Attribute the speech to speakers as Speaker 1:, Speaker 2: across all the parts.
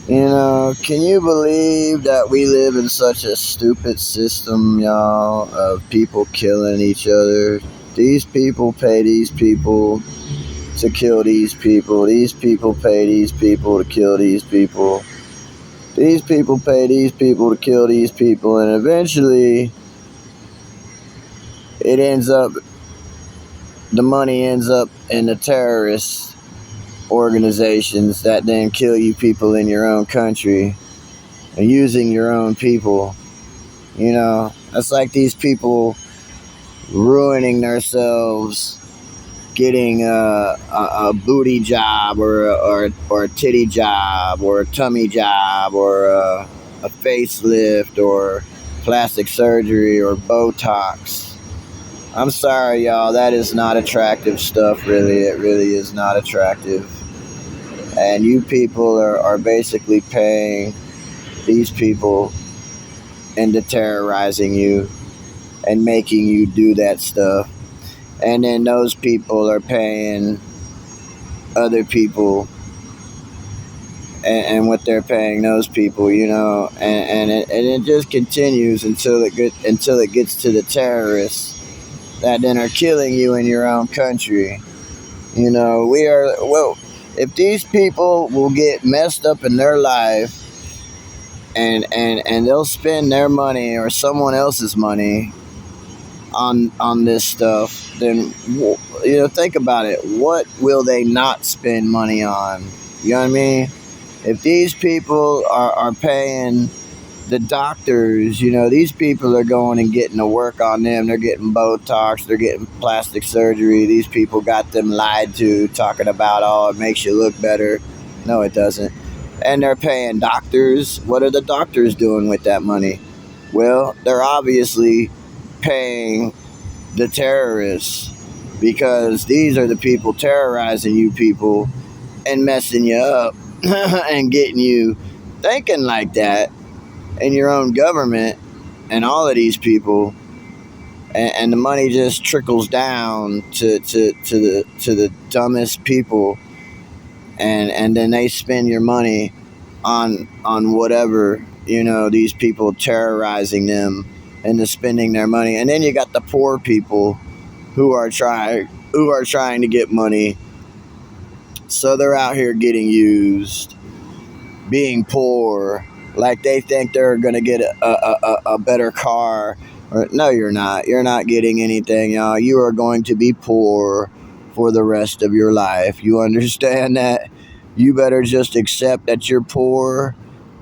Speaker 1: Can you believe that we live in such a stupid system, y'all, of people killing each other? These people pay these people to kill these people. These people pay these people to kill these people. These people pay these people to kill these people, and eventually it ends up, the money ends up in the terrorist organizations that then kill you people in your own country and using your own people. It's like these people ruining themselves, getting a booty job or a titty job or a tummy job or a facelift or plastic surgery or Botox. I'm sorry, y'all. That is not attractive stuff, really. It really is not attractive. And you people are basically paying these people into terrorizing you and making you do that stuff. And then those people are paying other people and what they're paying those people, and it just continues until it gets to the terrorists that then are killing you in your own country. We are, well, if these people will get messed up in their life and they'll spend their money or someone else's money on this stuff, then think about it. What will they not spend money on? You know what I mean? If these people are paying the doctors, these people are going and getting to work on them. They're getting Botox, they're getting plastic surgery. These people got them lied to, talking about, oh, it makes you look better. No, it doesn't. And they're paying doctors. What are the doctors doing with that money? Well, they're obviously paying the terrorists, because these are the people terrorizing you people and messing you up and getting you thinking like that in your own government and all of these people, and the money just trickles down to the dumbest people, and then they spend your money on whatever, these people terrorizing them into spending their money. And then you got the poor people who are trying to get money, so they're out here getting used, being poor, like they think they're gonna get a better car. No, you're not. You're not getting anything, y'all. You are going to be poor for the rest of your life. You understand that? You better just accept that you're poor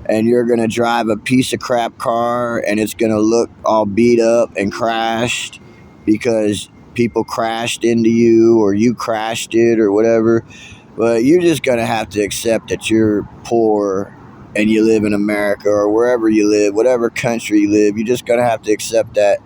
Speaker 1: and you're gonna drive a piece of crap car and it's gonna look all beat up and crashed because people crashed into you or you crashed it or whatever. But you're just gonna have to accept that you're poor and you live in America or wherever you live, whatever country you live. You're just gonna have to accept that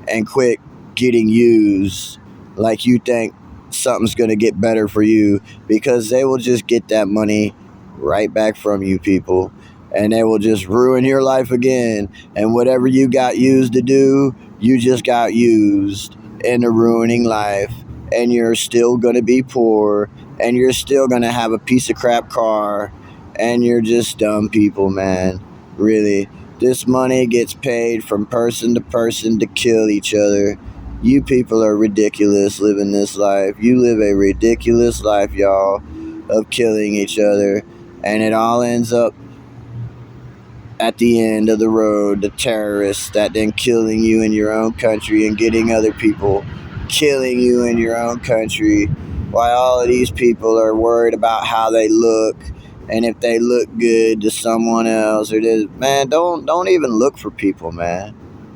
Speaker 1: and quit getting used like you think something's gonna get better for you, because they will just get that money right back from you people, and they will just ruin your life again. And whatever you got used to do, you just got used into ruining life, and you're still gonna be poor, and you're still gonna have a piece of crap car, and you're just dumb people, man. Really. This money gets paid from person to person to kill each other. You people are ridiculous living this life. You live a ridiculous life, y'all, of killing each other. And it all ends up at the end of the road, the terrorists that then killing you in your own country and getting other people killing you in your own country, while all of these people are worried about how they look and if they look good to someone else or this. Man, don't even look for people, man.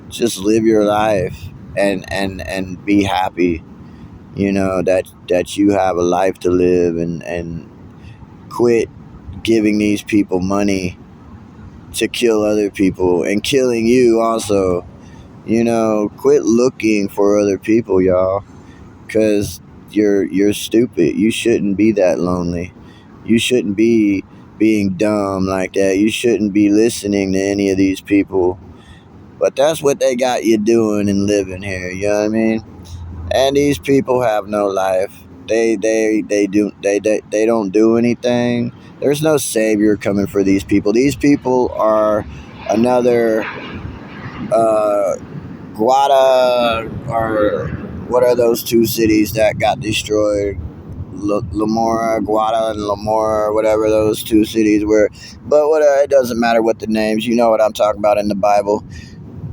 Speaker 1: Just live your life and be happy, that you have a life to live, and quit giving these people money to kill other people and killing you also. Quit looking for other people, y'all, because you're stupid. You shouldn't be that lonely. You shouldn't be being dumb like that. You shouldn't be listening to any of these people. But that's what they got you doing and living here, you know what I mean? And these people have no life. They don't do anything. There's no savior coming for these people. These people are another Guada, or what are those two cities that got destroyed? Lamora, Guada, and Lamora, whatever those two cities were. But it doesn't matter what the names. You know what I'm talking about in the Bible.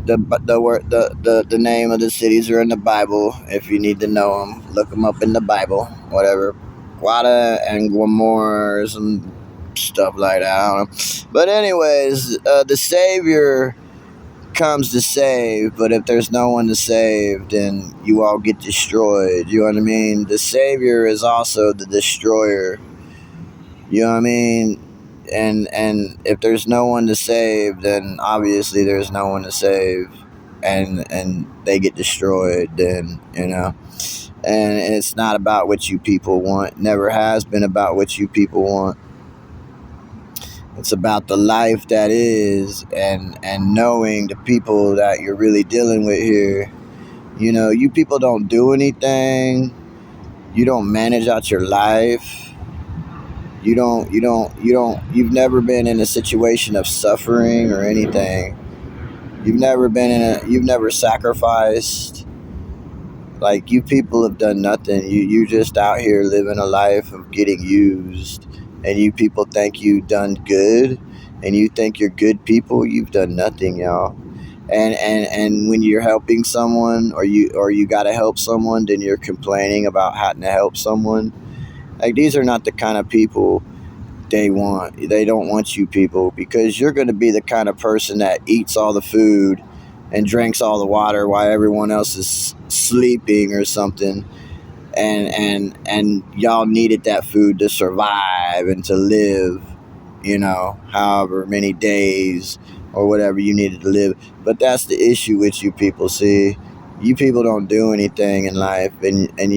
Speaker 1: The name of the cities are in the Bible. If you need to know them, look them up in the Bible. Whatever, Guada and Gomorrah and stuff like that. I don't know. But anyways, the Savior comes to save, but if there's no one to save, then you all get destroyed. You know what I mean? The Savior is also the destroyer. You know what I mean? And if there's no one to save, then obviously there's no one to save, and they get destroyed. Then and it's not about what you people want. Never has been about what you people want. It's about the life that is, and knowing the people that you're really dealing with here. You people don't do anything. You don't manage out your life. You've never been in a situation of suffering or anything. You've never sacrificed. Like, you people have done nothing. You just out here living a life of getting used, and you people think you've done good, and you think you're good people. You've done nothing, y'all. And when you're helping someone, or you got to help someone, then you're complaining about having to help someone. Like, these are not the kind of people they want. They don't want you people, because you're going to be the kind of person that eats all the food and drinks all the water while everyone else is sleeping or something, and y'all needed that food to survive and to live, however many days or whatever you needed to live. But that's the issue with you people. See, you people don't do anything in life, and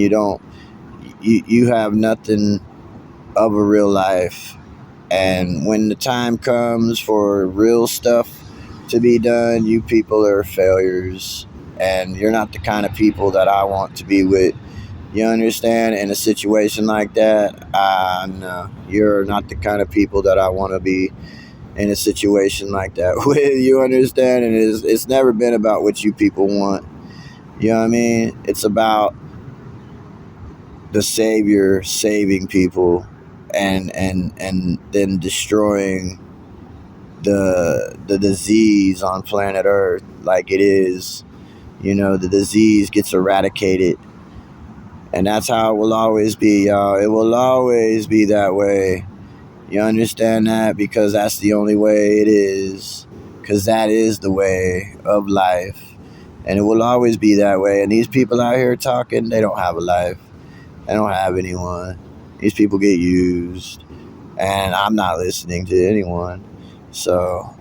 Speaker 1: you have nothing of a real life. And when the time comes for real stuff to be done, you people are failures, and you're not the kind of people that I want to be with. You understand? In a situation like that, no, you're not the kind of people that I want to be in a situation like that with. You understand? And it's never been about what you people want. You know what I mean? It's about the Savior saving people, and then destroying the disease on planet Earth like it is. The disease gets eradicated, and that's how it will always be, y'all. It will always be that way. You understand that? Because that's the only way it is. Because that is the way of life, and it will always be that way. And these people out here talking, they don't have a life. They don't have anyone. These people get used, and I'm not listening to anyone. So,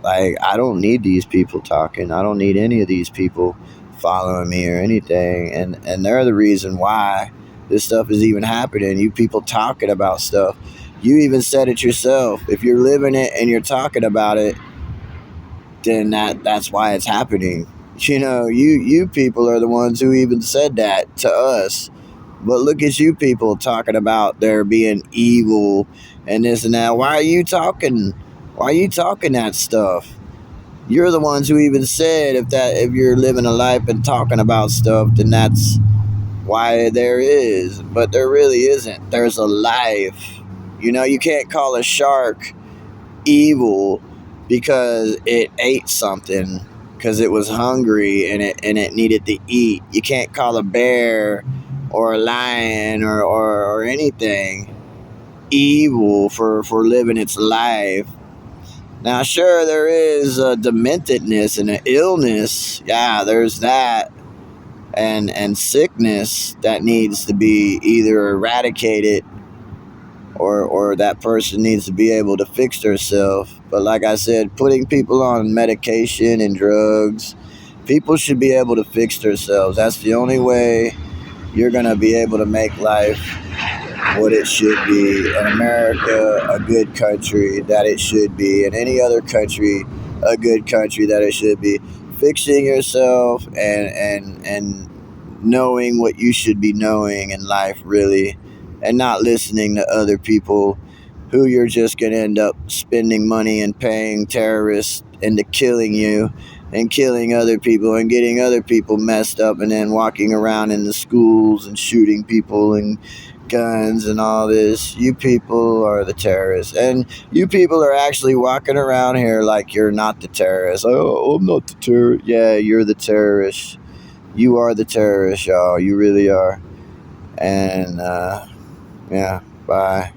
Speaker 1: like, I don't need these people talking. I don't need any of these people following me or anything. And they're the reason why this stuff is even happening. You people talking about stuff. You even said it yourself. If you're living it and you're talking about it, then that's why it's happening. You people are the ones who even said that to us. But look at you people talking about there being evil and this and that. Why are you talking? Why are you talking that stuff? You're the ones who even said if you're living a life and talking about stuff, then that's why there is. But there really isn't. There's a life. You can't call a shark evil because it ate something, because it was hungry and it needed to eat. You can't call a bear or a lion or anything evil for living its life. Now, sure, there is a dementedness and an illness. Yeah, there's that. And sickness that needs to be either eradicated, or that person needs to be able to fix themselves. But like I said, putting people on medication and drugs, people should be able to fix themselves. That's the only way you're going to be able to make life what it should be. In America, a good country that it should be. In any other country, a good country that it should be. Fixing yourself and knowing what you should be knowing in life, really, and not listening to other people who you're just going to end up spending money and paying terrorists into killing you and killing other people and getting other people messed up and then walking around in the schools and shooting people and guns and all this. You people are the terrorists. And you people are actually walking around here like you're not the terrorists. Oh, I'm not the terrorist. Yeah, you're the terrorist. You are the terrorist, y'all. You really are. And, yeah, bye.